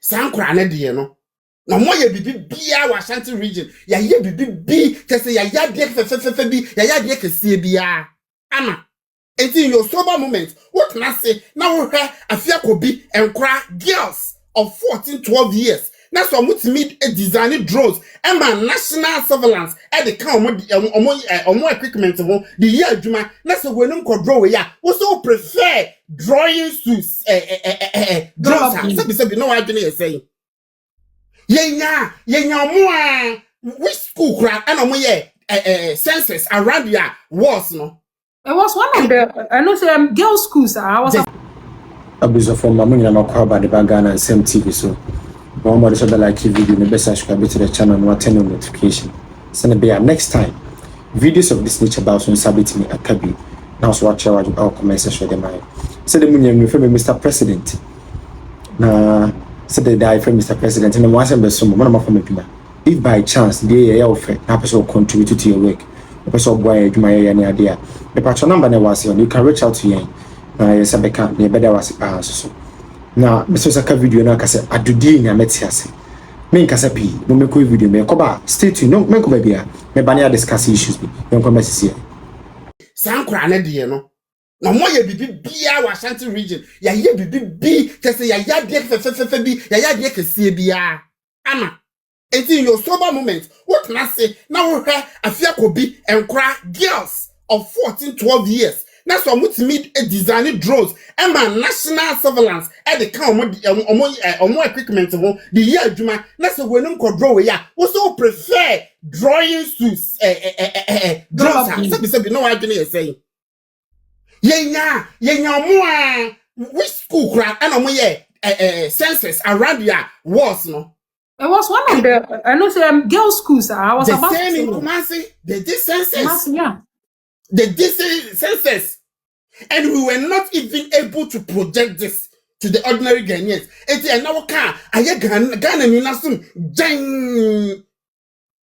Sankra ne de no. Na mo ye bibi bia wa Ashanti region. Ya ye bibi bi kese ya de fe bi ya de kese bia. Ama in your sober moment, what can I say? Now we have Afia Kobi and cry girls of 14, 12 years. That's why we meet a designing drones and my national surveillance at the count on more equipment the year Juma. That's why we don't draw ya. We so prefer drawings to drones. You know what I'm saying? Yenya more which school crack and census around ya was no. It was one of the, I know, say girls' schools. I was a business from Mamma and Okaba, the Bagana and same TV. So, one more so that like video, the best subscribe to the channel and turn on notification. Send a bear next time. Videos of this nature about on Sabit me at Kabi. Now, so watch our comments and show them. Said the Munian refer me Mr. President. Nah, said they die from Mr. President and the one of my family. If by chance they are offered, episode contribute to your work. Episode boy, my idea. The patron number was on. You can reach out to you. Yes, I can't. The better was so. Now, Mr. Saka video now. I said, AddoDee Nyame tiase. Me kasapi. No me ko video me. Koba stay tuned. No me ko baby. Me banya discuss issues bi. Yon ko message here. Sankra ne de no. Na mo ye bibi bia wa Ashanti region. Ya ye bibi bi kese ya de fe bi. Ya de kese bia. Ama in your sober moment, what can I say? Now we have Afia Kobi and cry girls of 14, 12 years. That's why we meet a designing drones and my national surveillance at the count on more equipment the year Juma. That's why we don't draw ya. We so prefer drawings to drones. You know what I'm saying? Yenya more which school crack and census around ya was no. It was one of the, I know, say girls' schools. I was the about same in Kumasi. They did census. Yeah. They did census. And we were not even able to project this to the ordinary Ghanaians. And now, I Ghana, you know, Jang.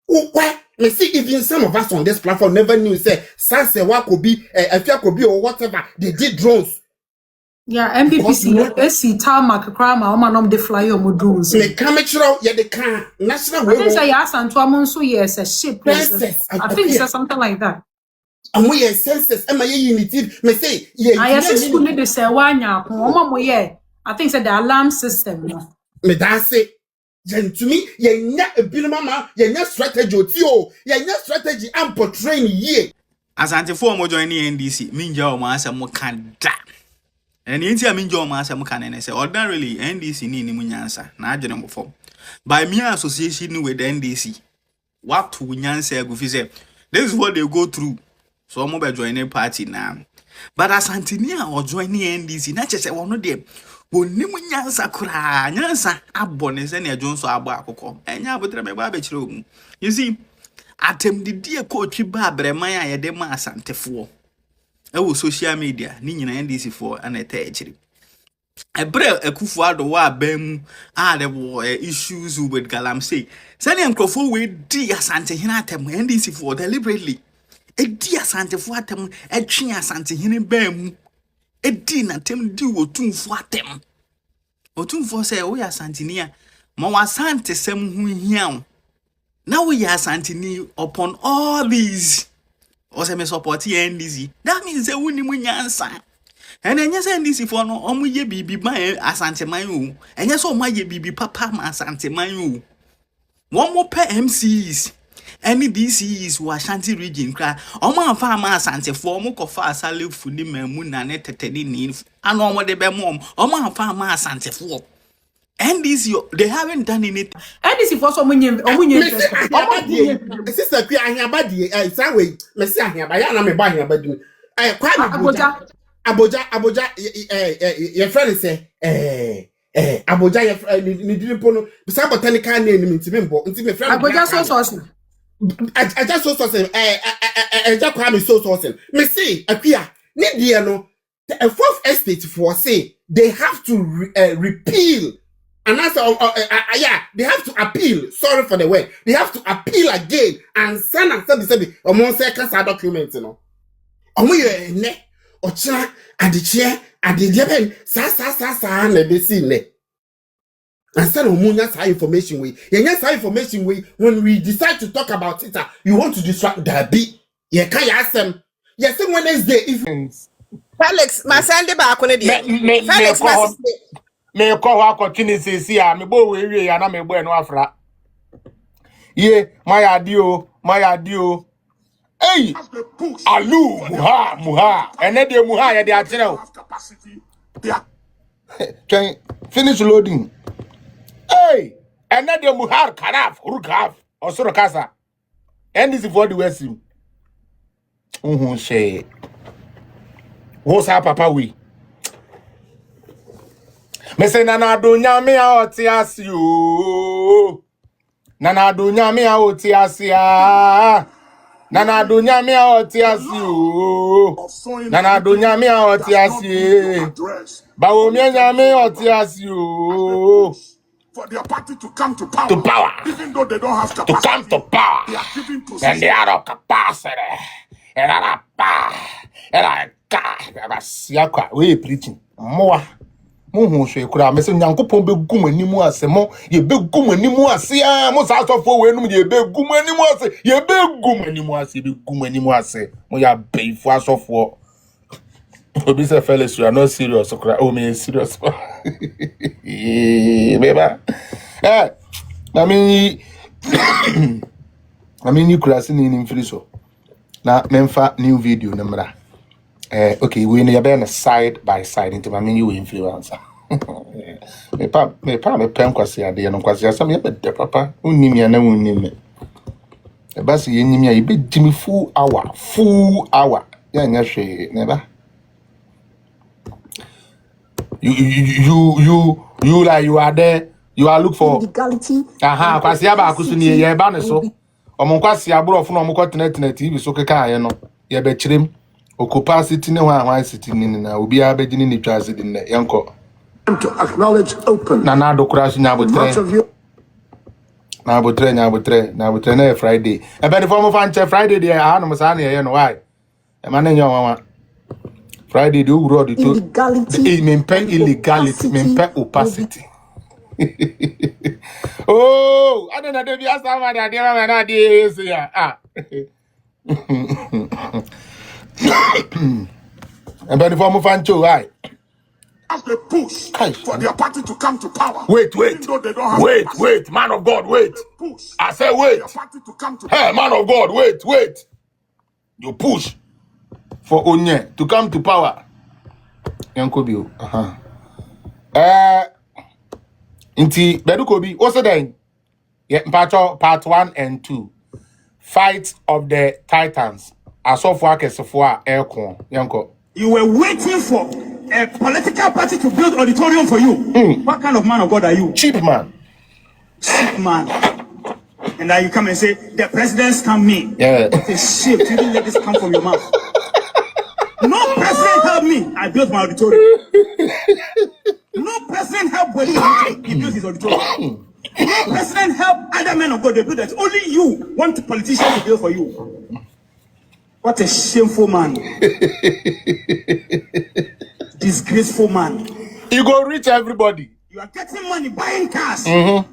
Why? Me see, even some of us on this platform never knew, say, Sansewa could be, Afia could be, or whatever. They did drones. Yeah, MPPC, SC, Tarmac, Crama, Omanom, the fly on drones. Me camera, yeah, the car, national. I think I asked Antoine, so yes, a ship. I think it's something like that. And we are census, am I unity? Me say, yeah, I see school need to say, why now? I think it's the alarm system. Me that's it. Then to me, you're not a bill mama, you're not strategy, you're not strategy, I'm portraying ye. As anti-form or joining NDC, Minja or Massa Mokanda. And in Tia Minjo Massa Mokan and I say, ordinarily, NDC need Munyansa, not general form. By mere association with the NDC, what to Munyansa go say, this is what they go through. So I'm about joining party now. But as Antinia or joining NDC, not just one of them. Munyansa kura, Nyansa, Abonis and your Jones or Abako, and Yabutra Babbage room. You see, atem the dear coach Babre Maya Dema Sante for. Oh, social media, Nina NDC for an attachment. A brew a kufuado wa bem there were issues with Galamsey. Sani and Crofo with dear Santa Hinatem NDC for deliberately. A dear Santa Fatem, a Chia Santa Hinibem, a dinner tem do tun for them. O tun for say, we are Santinia, Mawa Santa Sem Huiam. Now we are Santini upon all these. Ose me support NDC. That means they win Munyansa. And then yes, NDC for no ye bibi my asante mayu. And yes, oh my ye bibi papa ma asante mayu. One more per MCs. Any DCs who Ashanti region cry. Oma farmer asante for moko fa sale funi memuna ne teteni ni. And omo de be mom. Oma farmer asante for. NDC, they haven't done anything. NDC for some sister, I hear about the Sawi, Messia, Bayana, me buy her, but I quite Aboja, your friend say, Aboja, you didn't put some botanical name into me, but my friend, Aboja so awesome. I just so awesome, I just call me so awesome. Me see, a queer, Nidiano, a fourth estate for say they have to repeal. And that's yeah, they have to appeal. Sorry for the word. They have to appeal again and send and send or more seconds documents, you know. And we ne or china and the chair and the Japan sa and the ne. Instead of munya sa information way. Yes, information way. When we decide to talk about it, you want to distract the beat. Yeah, can you ask them? Yes, Wednesday if Felix, my Sunday back on the Felix, me call her contingency see me bo we ya na me bo no afra. Ye, my adio. Hey, alu muha. Ene de muha ya de atene. Can finish loading. Hey, ene de muha karaf, rukaf, osoro kasa. And this is for the west. She. What's up, papa we? Me say nana do nyame a oti asio. Nana do nyame a oti asia. Nana do nyame a oti asio. Nana do nyame a oti asie. Bawo mi nyame oti asio. For their party to come to power, even though they don't have capacity, to come to power, they are giving position. And they are of capacity. We preaching more. Muhu hwe kura me se nyankopon be gum animu ase mo ye be gum animu ase a mo sa so fo we num ye be gum animu ase ye be gum animu ase be gum animu ase mo ya be fu asofo obi se Felix you are not serious kura o me serious beba I mean you kura se ni mfiri so na memfa new video namra. Okay, we need a side by side into my menu influencer. Me pen kwasi ade no kwasi asam ye be papa unnim ya na unnim me. E ba se yenyim ya be jimi full hour. Ya nya hwe neba. You like you are there, you are look for legality. Aha, kwasi aba akusu ni ye ba ne so. Omon kwasi aburo fo no omon kotenetene TV so keka aye no. Ye be chirem. Capacity ne wa city ni na obi abegini ni twaze din na yanko To acknowledge open. Na do crash nya botre. Na na Friday. E be the form of anche Friday dey no mo sa na ye no why. E ma na nya wa. Friday do uro di to. Illegality. Me pen illegality, me pen opacity. Oh, I don't know dey be asa ma dey na dey say ya. And then the form of Ancho, right? As they push for their party to come to power. Wait, man of God, wait. I say wait. Hey, man of God, wait. You push for Onye to come to power. Yankobi, Inti Bedukobi, what's the name? Yeah, part 1 and 2. Fight of the Titans. You were waiting for a political party to build auditorium for you. What kind of man of God are you? Cheap man. And now you come and say, the president's come me. Yeah. What a shame. You didn't let this come from your mouth. No president helped me. I built my auditorium. No president helped Bolivia. He built his auditorium. No president helped other men of God. They built that. Only you want the politician to build for you. What a shameful man. Disgraceful man. You go reach everybody. You are getting money, buying cars. Doing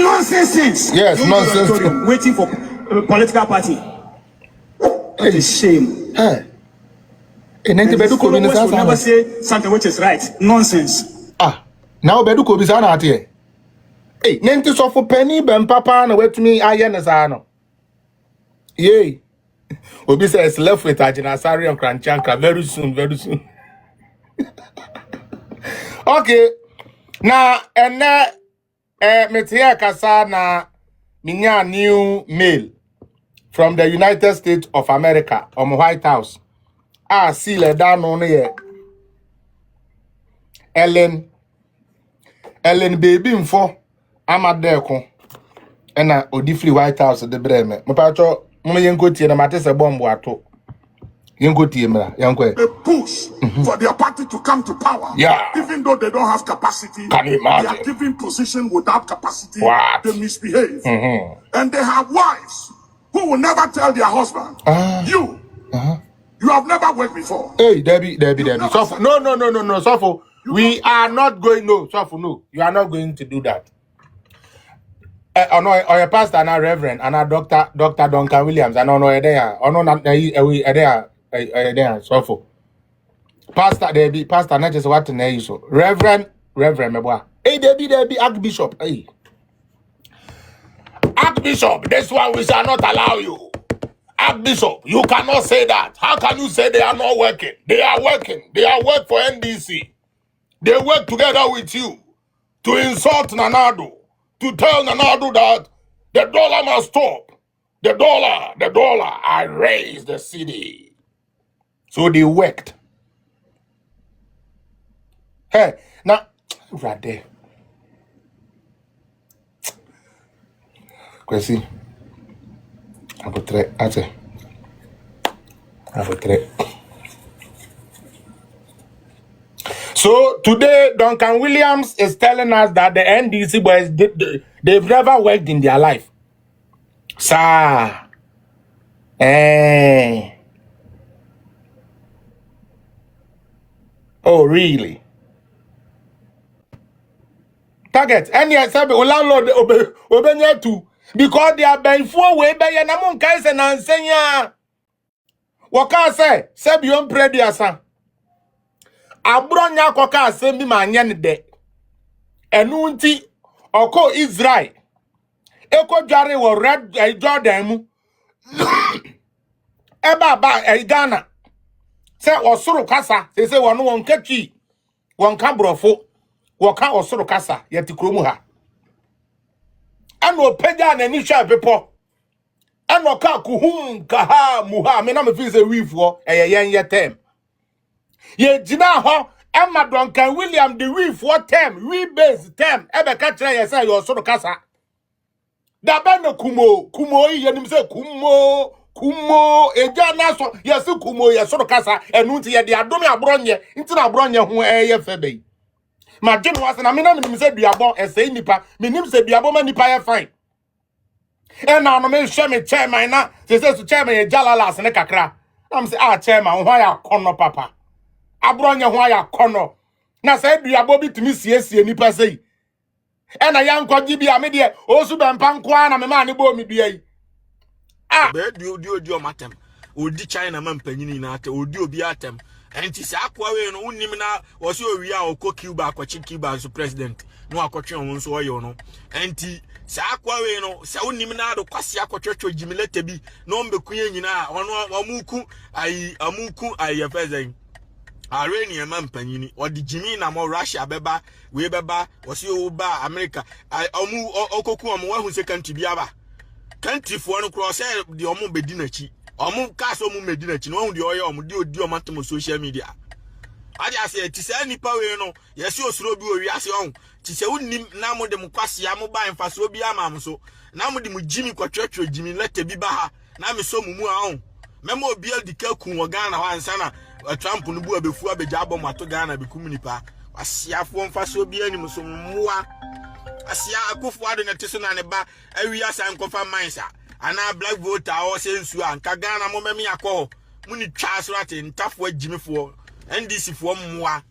nonsense things. Yes, nonsense. Waiting for a political party. What a shame. Hey. And followers will never say something which is right. Nonsense. Now Beduko is on out here. Hey, Nenti so for penny ben papa na wet me ayenesano. Yay. Obi says left with Ajinasari and Kranchanka very soon. Okay. Now metia kasa na minya new mail from the United States of America White House. See le down on here. Ellen baby info. I'm at there, and Odifli White House at the Bremen. My patro, Yenko na Matessa Bombo ato. Yenko Tiemra, Yanko. They push for their party to come to power. Yeah. Even though they don't have capacity, can you imagine? They are given position without capacity. What? They misbehave. And they have wives who will never tell their husband, you You have never worked before. Hey, Debbie. Suffer. No, Suffer. We are not going. No, Suffer. No, you are not going to do that. Or a pastor and a reverend and a Dr. Duncan Williams and no there. Or no, not there. Suffer. Pastor, Debbie. Pastor, not just what to so. Reverend, my boy. Hey, Debbie, Archbishop. Hey, Archbishop. This one we shall not allow you. Archbishop, you cannot say that. How can you say they are not working? They are working. They are work for NDC. They work together with you to insult Nanado, to tell Nanado that the dollar must stop. The dollar, I raised the city. So they worked. Hey, now, right there. Kwesi. So today, Duncan Williams is telling us that the NDC boys, they've never worked in their life. Sir. Oh, really? Target. And yes, landlord obey too. Because they are been 4 way by an among guys and ansenya. What can I say? Sebion prediasa. Abronya koka sembi manyan de. Enunti oko Israel. Eko jare wo red Jordan mu. Eba ba Ghana. Se osuru kasa, se wonu won kachi. Won ka brofo. Woka osuru kasa yeti kromu ha. Ano peja na ni sha pepo. Ano ka kuhum kaha muha me na me fi se wifo yen yetem. Ye jina ho Emma Duncan William the wifo tem, we base tem ebe ka kire ye say yo osuru kasa. Da be no kumo yi yenim se kumo eja na so ye se kumo ye osuru kasa enu nti ye de adome abronye nti na abronye ho eye febe. Ma jeno was na me na me se duabon ese nipa me nim se duabon ma nipa ye fine. And now me share me chairman na se so chairman ye jalala ase ne kakra. Am say chairman ho ya kono papa. Abronye ho ya kono. Na se duabon bi tumi siesie nipa sei. E na ya nkwaji bi ame de osu be mpa nko na me ma ne bo mi dua yi. Be di o matem. Odi China man panyini na ate odi obi atem. Enti se akwa we no unim na wo se owi a okọ Cuba akwachi Cuba so president no akọtwe won so oyo no enti se akwa we no se unim na do kwase akọtwetwe jimilete bi no mbekuye nyina ono amuku ayi efezen areni e man panyini odi jimi na mo Russia beba we beba wo se o ba America omu okoku omu wa hu se country bi aba country fo no cross de omu bedi na chi omu kaso mu medina chi no hu de oyo omu de odi omato social media ade ase ti se nipa we no yesi osuro bi owi ase on ti se unim na mo de mu kwase ya mo ba mfaso bi ama am so na mo de mu jimi kwatwatwo jimi lete bi ba ha na me so mumu a on memo obi adika ku wo Ghana wa ansa na Trump no bu abefu abegya abom ato Ghana be kum nipa asiafo mfaso bi anim so muwa asia akofo ade na teso na ne ba awi asan kofa mansa ana black voter o sensu anka Ghana mo memi akọ muni twa so ate ntafo agimefo NDC fo mmoa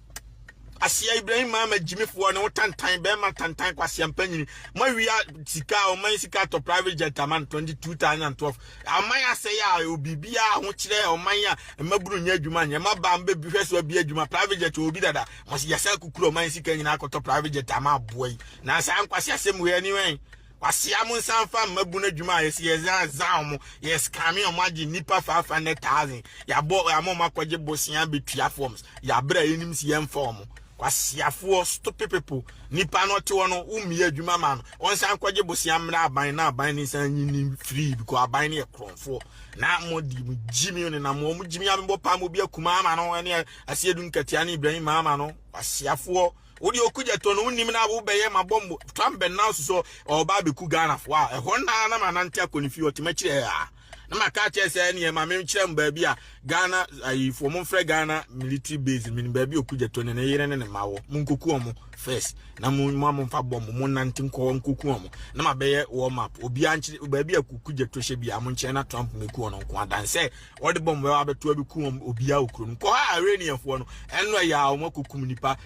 asia Ibrahim Mama agimefo ne wotantan be ma tantan kwase ampanyini ma wia sika o man sika to private jet man 2012 aman ase ya obibia ho kire o man ya maburu nya adwuma nya maba mbe bi hweso bi adwuma private jet obi dada mo se yasa kukuro man sika nyina akoto private jet ama boy na sa ankwase asem we anyway wasia mun sanfa mabuna dwuma yesi yezan yes kami omaji nipa 500,000 ya bo amoma kwaje bosia betua forms ya bra yenim si yem form wasiafo stupid people nipa no te wono umie adwuma ma no on san kwaje bosia mra aban na aban ni san nyini free because aban ne ekronfo na modi jimi ne na mo jimi ambo pa mo bi akuma ma no ene asiedu nkatia ne Ibrahim Mama no wasiafo odi okuja to no unim na wo beye mabombo twambe na so oba beku Ghana fo a ehon na manante akonifi otimachire a na maka say any ma me nkyerem baabi a Ghana for mo frɛ Ghana military base min baabi okugye to ne yere ne mawo munkoku omo first na mo mfa bom mo nante nko nkoku omo na ma beye warm up obi anche baabi akukugye to hye bia mo nkyerem na Trump meku ono nko adan say wode bom we abeto abeku obi a okuro nko ha Iranian fo no eno ya o makokum nipa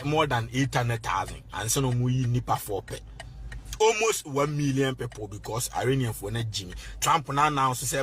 more than 800,000 and so no mu yi nipa 4 pe almost 1 million people because Iranian for na Jimmy Trump now say